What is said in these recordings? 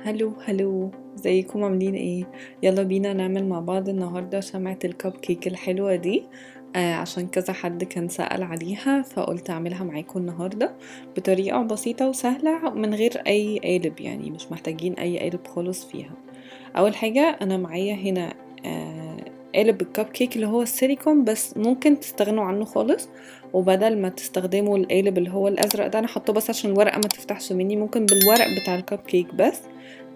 هلو ازيكم عاملين ايه؟ يلا بينا نعمل مع بعض النهاردة شمعة الكب كيك الحلوة دي. عشان كذا حد كان سأل عليها فقلت اعملها معاكم النهاردة بطريقة بسيطة وسهلة من غير اي قالب، يعني مش محتاجين اي قالب خالص فيها. اول حاجة انا معايا هنا قالب الكب كيك اللي هو السيليكون، بس ممكن تستغنوا عنه خالص، وبدل ما تستخدموا القالب اللي هو الازرق ده انا حطه بس عشان الورقة ما تفتحش مني، ممكن بالورق بتاع الكب كيك بس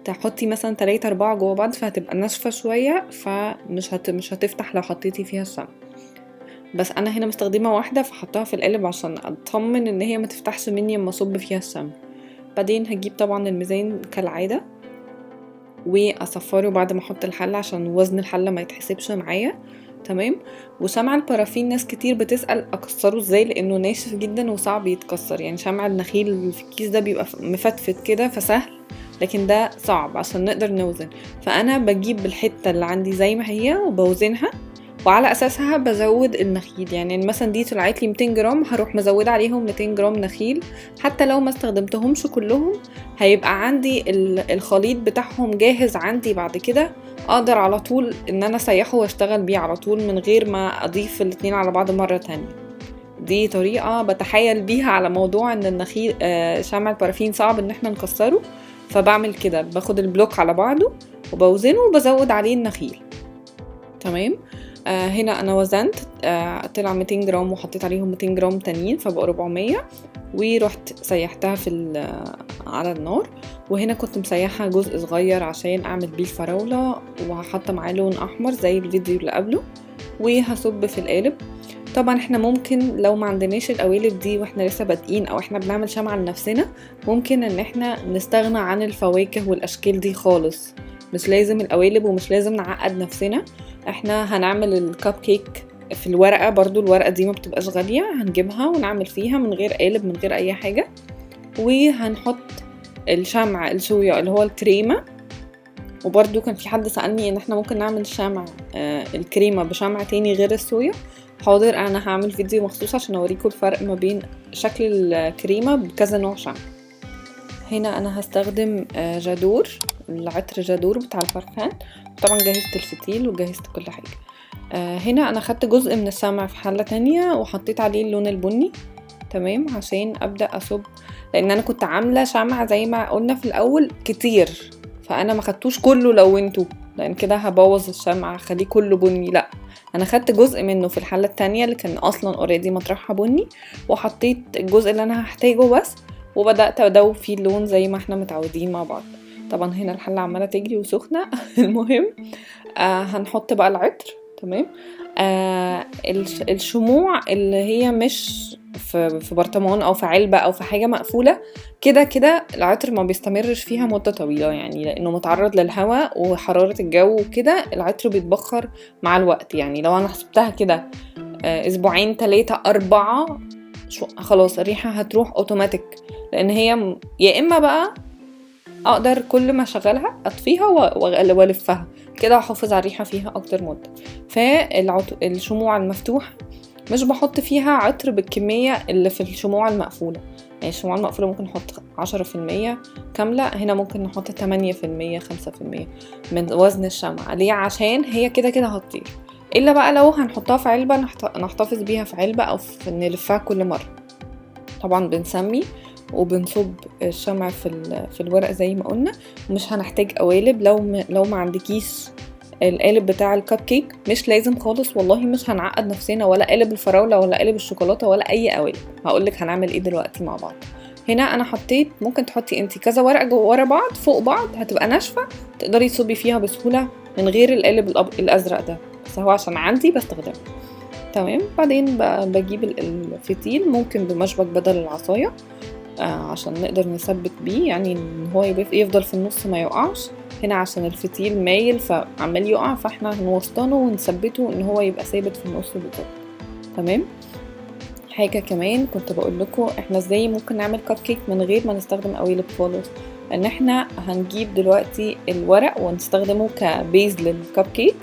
تحطي مثلا 3-4 جوا بعض فهتبقى ناشفة شوية، فمش مش هتفتح لو حطيتي فيها الشمع. بس انا هنا مستخدمة واحدة فحطها في القالب عشان اطمن ان هي ما تفتحش مني اما اصب فيها الشمع. بعدين هجيب طبعا الميزان كالعادة واصفره بعد ما احط الحلة عشان وزن الحلة ما يتحسبش معايا. تمام. وشمع البارافين ناس كتير بتسأل اكسره ازاي لانه ناشف جدا وصعب يتكسر، يعني شمع النخيل اللي في الكيس ده بيبقى مفتفت كده فسهل، لكن ده صعب عشان نقدر نوزن. فانا بجيب الحتة اللي عندي زي ما هي وبوزنها، وعلى اساسها بزود النخيل. يعني مثلا دي طلعت لي 200 جرام هروح مزوده عليهم 200 جرام نخيل، حتى لو ما استخدمتهمش كلهم هيبقى عندي الخليط بتاعهم جاهز عندي بعد كده، اقدر على طول ان انا اسيحه واشتغل بيه على طول من غير ما اضيف الاتنين على بعض مرة تانية. دي طريقة بتحايل بيها على موضوع ان النخيل شمع البارافين صعب ان احنا نكسره، فبعمل كده باخد البلوك على بعضه وبوزنه وبزود عليه النخيل. تمام. هنا انا وزنت طلع 200 جرام وحطيت عليهم 200 جرام تانيين فبقوا 400، ورحت سيحتها على النار. وهنا كنت مسيحها جزء صغير عشان اعمل بيه الفراولة، وهحط معاه لون احمر زي الفيديو اللي قبله، وهصب في القالب. طبعا احنا ممكن لو ما عندناش القوالب دي واحنا لسه بادئين او احنا بنعمل شمعة لنفسنا، ممكن ان احنا نستغنى عن الفواكه والاشكال دي خالص، مش لازم القوالب ومش لازم نعقد نفسنا. احنا هنعمل الكب كيك في الورقة، برضو الورقة دي ما بتبقاش غالية، هنجيبها ونعمل فيها من غير قالب من غير اي حاجة. وهنحط الشمع الصويا اللي هو الكريمة. وبرضو كان في حد سألني ان احنا ممكن نعمل شمع الكريمة بشمع تاني غير الصويا. حاضر، انا هعمل فيديو مخصوص عشان اوريكم الفرق ما بين شكل الكريمة بكذا نوع شمع. هنا انا هستخدم جادور، العطر جادور بتاع الفرخان. طبعا جهزت الفتيل وجهزت كل حاجة. هنا انا خدت جزء من الشمع في حلة تانية وحطيت عليه اللون البني. تمام، عشان ابدأ اصب، لان انا كنت عاملة شمع زي ما قلنا في الاول كتير، فانا ما خدتوش كله لونته لان كده هبوظ الشمع اخليه كله بني. لا، انا خدت جزء منه في الحلة التانية اللي كان اصلا اوريدي مطرحها بني، وحطيت الجزء اللي انا هحتاجه بس، وبدأت ادوب فيه اللون زي ما احنا متعودين مع بعض. طبعا هنا الحلة عمالة تجري وسخنة. المهم هنحط بقى العطر. تمام. الشموع اللي هي مش في برطمان او في علبة او في حاجة مقفولة، كده كده العطر ما بيستمرش فيها مدة طويلة، يعني لانه متعرض للهواء وحرارة الجو وكده العطر بيتبخر مع الوقت. يعني لو انا حسبتها كده اسبوعين 3-4 خلاص الريحة هتروح اوتوماتيك، لان هي يا اما بقى اقدر كل ما اشغلها اطفيها والفها كده احافظ على الريحة فيها اكتر مدة. فالشموع المفتوحة مش بحط فيها عطر بالكمية اللي في الشموع المقفولة، يعني الشموع المقفولة ممكن نحط 10% كاملة، هنا ممكن نحط 8% 5% من وزن الشمعة. ليه؟ عشان هي كده كده هتطير، الا بقى لو هنحطها في علبة نحتفظ بيها في علبة او نلفها كل مرة. طبعا بنسمي وبنصب الشمع في الورق زي ما قلنا. مش هنحتاج قوالب لو ما عندكيش القالب بتاع الكب كيك، مش لازم خالص والله، مش هنعقد نفسنا، ولا قالب الفراولة ولا قالب الشوكولاتة ولا اي قوالب. هقولك هنعمل ايه دلوقتي مع بعض. هنا انا حطيت، ممكن تحطي انتي كذا ورقة ورا بعض فوق بعض هتبقى ناشفة، تقدري تصبي فيها بسهولة من غير القالب الازرق ده، بس هو عشان عندي بستخدمه. تمام. بعدين بجيب الفتيل ممكن بمشبك بدل العصاية عشان نقدر نثبت بيه، يعني ان هو يفضل في النص ما يقعش. هنا عشان الفتيل مايل فعمال يقع، فاحنا هنوسطنه ونثبته ان هو يبقى ثابت في النص بالظبط. تمام. حاجة كمان كنت بقول لكم احنا ازاي ممكن نعمل كب كيك من غير ما نستخدم قوالب خالص، ان احنا هنجيب دلوقتي الورق ونستخدمه كبيز للكب كيك،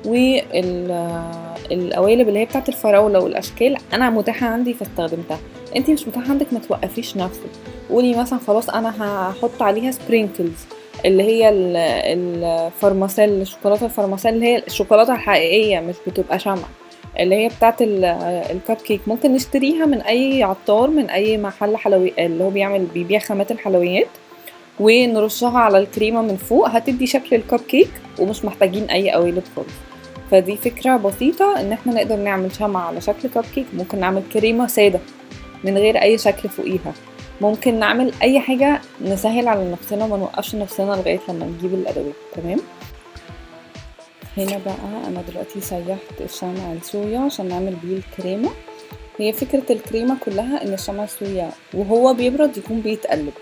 والقوالب اللي هي بتاعت الفراولة والاشكال انا متاحة عندي فاستخدمتها. انتي مش متاحة عندك ما توقفيش نفسك، قولي مثلا خلاص انا هحط عليها سبرينكلز، اللي هي الفرماسيل، الشوكولاته الفرماسيل اللي هي الشوكولاته الحقيقيه، مش بتبقى شمع، اللي هي بتاعه الكب كيك. ممكن نشتريها من اي عطار، من اي محل اللي هو بيبيع خامات الحلويات، ونرشها على الكريمه من فوق، هتدي شكل الكب كيك ومش محتاجين اي قوالب خالص. فدي فكره بسيطه ان احنا نقدر نعمل شمع على شكل كب كيك. ممكن نعمل كريمه ساده من غير اي شكل فوقيها. ممكن نعمل اي حاجه نسهل على نفسنا وما نوقفش نفسنا لغايه لما نجيب الادوات. تمام. هنا بقى انا دلوقتي سيحت الشمع الصويا عشان نعمل بيه الكريمه. هي فكره الكريمه كلها ان الشمع الصويا وهو بيبرد يكون بيتقلب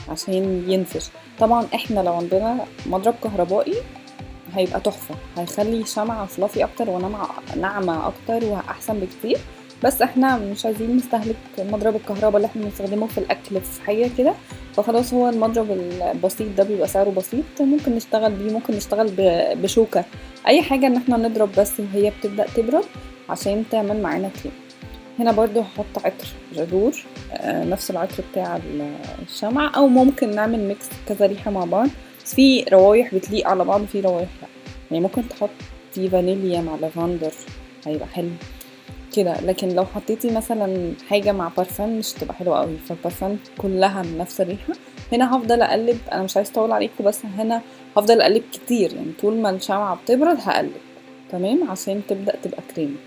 عشان ينفش. طبعا احنا لو عندنا مضرب كهربائي هيبقى تحفه، هيخلي الشمعة فلافي اكتر وناعمه اكتر واحسن بكتير. بس احنا مش عايزين نستهلك مضرب الكهرباء اللي احنا بنستخدمه في الاكل في حاجه كده، فخلاص هو المضرب البسيط ده بيبقى سعره بسيط، ممكن نشتغل بيه. ممكن نشتغل بشوكه، اي حاجه ان احنا نضرب بس وهي بتبدا تبرد عشان تعمل معانا كريم. هنا برضو هحط عطر جذور، نفس العطر بتاع الشمع، او ممكن نعمل ميكس كذا ريحه مع بعض. بس في روايح بتليق على بعض وفي روايح لا، يعني ممكن تحطي فانيليا مع لافندر هيبقى حلو كده. لكن لو حطيتي مثلا حاجه مع بارفان مش هتبقى حلوه قوي، فالبارفان كلها من نفس الريحه. هنا هفضل اقلب، انا مش عايز اطول عليكم، بس هنا هفضل اقلب كتير، يعني طول ما الشمعة بتبرد هقلب. تمام، عشان تبدأ تبقى كريمي.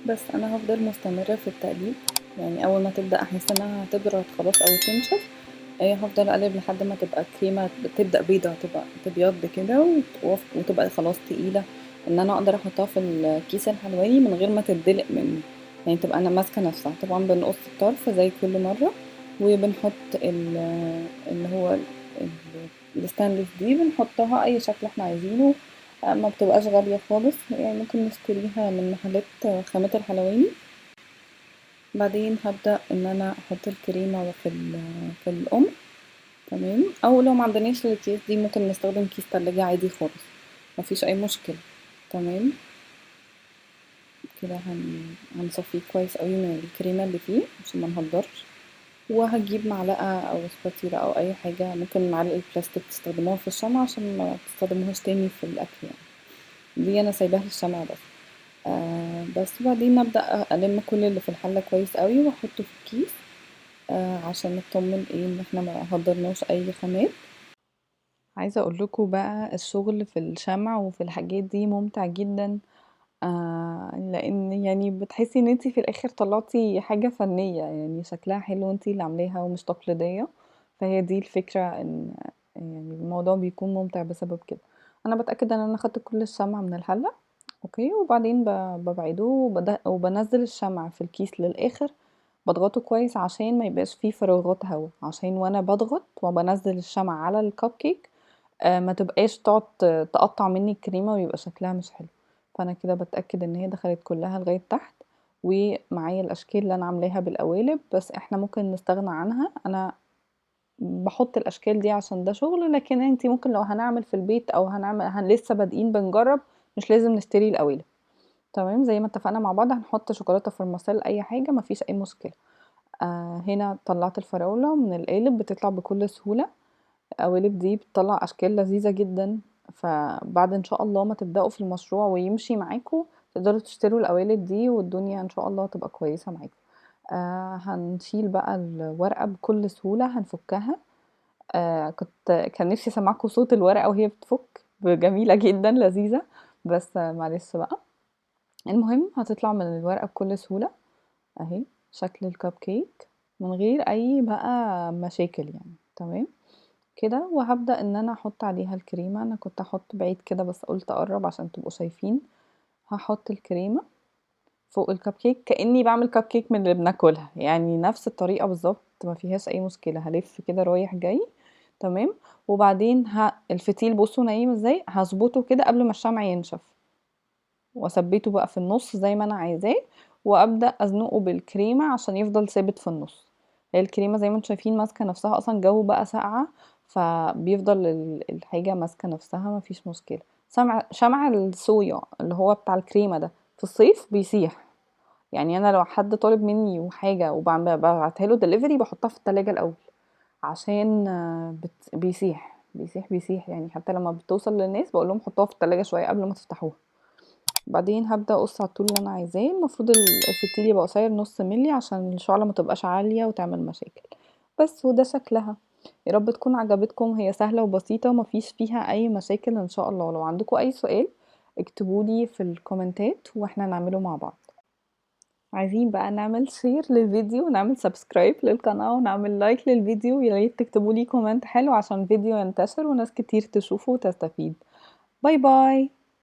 بس انا هفضل مستمرة في التقليب، يعني اول ما تبدأ احس انها هتبرد خلاص او تنشف، هفضل اقلب لحد ما تبقى كريمة، تبدأ بيضة، تبقى تبيض كده وتبقى خلاص تقيلة، ان انا اقدر احطها في الكيس الحلواني من غير ما تدلق مني، يعني تبقى انا ماسكة نفسها. طبعا بنقص الطرف زي كل مرة، وبنحط اللي هو الستانلس دي بنحطها اي شكل احنا عايزينه. ما بتبقاش غالية خالص، يعني ممكن نشتريها من محلات خامات الحلواني. بعدين هبدأ ان انا احط الكريمة في الام. تمام، او لو ما عندناش الكيس دي ممكن نستخدم كيس تلاجة عادي خالص، مفيش اي مشكلة. تمام كده هنصفيه كويس قوي من الكريمة اللي فيه عشان ما نهدرش. وهجيب معلقة او سباتيلا او اي حاجة، ممكن معلقة البلاستيك تستخدموها في الشمع عشان ما تستخدموهاش تاني في الاكل يعني. دي انا سايباها للشمع بس. بس بعدين ابدا الم كل اللي في الحله كويس قوي واحطه في الكيس، عشان نطمن ان احنا ما هدرناش اي خامات. عايزه اقول لكم بقى الشغل في الشمع وفي الحاجات دي ممتع جدا، لان يعني بتحسي ان انتي في الاخر طلعتي حاجه فنيه، يعني شكلها حلو انتي اللي عاملاها ومش تقليديه. فهي دي الفكره، ان يعني الموضوع بيكون ممتع بسبب كده. انا بتاكد ان انا خدت كل الشمع من الحله، اوكي، وبعدين ببعده وبنزل الشمع في الكيس للاخر، بضغطه كويس عشان ما يبقاش فيه فراغات هوا، عشان وانا بضغط وبنزل الشمع على الكب كيك ما تبقاش تقعد تقطع مني الكريمه ويبقى شكلها مش حلو. فانا كده بتاكد ان هي دخلت كلها لغايه تحت. ومعايا الاشكال اللي انا عاملاها بالقوالب، بس احنا ممكن نستغنى عنها، انا بحط الاشكال دي عشان ده شغل، لكن انتي ممكن لو هنعمل في البيت او لسه بادئين بنجرب، مش لازم نشتري القوالب. تمام، زي ما اتفقنا مع بعض هنحط شوكولاته فرماسيل اي حاجه، مفيش اي مشكله. هنا طلعت الفراوله من القالب، بتطلع بكل سهوله. القوالب دي بتطلع اشكال لذيذه جدا، فبعد ان شاء الله ما تبداوا في المشروع ويمشي معاكم تقدروا تشتروا القوالب دي، والدنيا ان شاء الله تبقى كويسه معاكم. هنشيل بقى الورقه بكل سهوله، هنفكها. كان نفسي اسمعكم صوت الورقه وهي بتفك، جميله جدا لذيذه، بس معلش بقى. المهم هتطلع من الورقه بكل سهوله اهي، شكل الكب كيك من غير اي بقى مشاكل يعني. تمام كده، وهبدأ ان انا احط عليها الكريمة. انا كنت احط بعيد كده بس قلت اقرب عشان تبقوا شايفين. هحط الكريمة فوق الكب كيك كأني بعمل كب كيك من اللي بناكلها، يعني نفس الطريقة بالظبط، ما فيهاش اي مشكلة. هلف كده رايح جاي. تمام، وبعدين الفتيل بصوا نايم ازاي، هظبطه كده قبل ما الشمع ينشف، واثبته بقى في النص زي ما انا عايزاه، وابدا ازنقه بالكريمه عشان يفضل ثابت في النص. هي الكريمه زي ما انتم شايفين ماسكه نفسها، اصلا الجو بقى ساقعه، فبيفضل الحاجه ماسكه نفسها، مفيش مشكله. شمع الصويا اللي هو بتاع الكريمه ده في الصيف بيسيح، يعني انا لو حد طالب مني حاجه وببعتها له دليفري بحطها في التلاجة الاول عشان بيسيح. بيسيح يعني، حتى لما بتوصل للناس بقول لهم حطوها في التلاجة شويه قبل ما تفتحوها. بعدين هبدا اقص على الطول اللي انا عايزاه. المفروض الفتيل يبقى قصير نص ملي عشان الشعله ما تبقاش عاليه وتعمل مشاكل. بس وده شكلها. يا رب تكون عجبتكم، هي سهله وبسيطه ومفيش فيها اي مشاكل ان شاء الله. لو عندكم اي سؤال اكتبولي في الكومنتات واحنا نعمله مع بعض. عايزين بقى نعمل شير للفيديو ونعمل سبسكرايب للقناة ونعمل لايك للفيديو. يا ريت تكتبوا لي كومنت حلو عشان الفيديو ينتشر وناس كتير تشوفه وتستفيد. باي باي.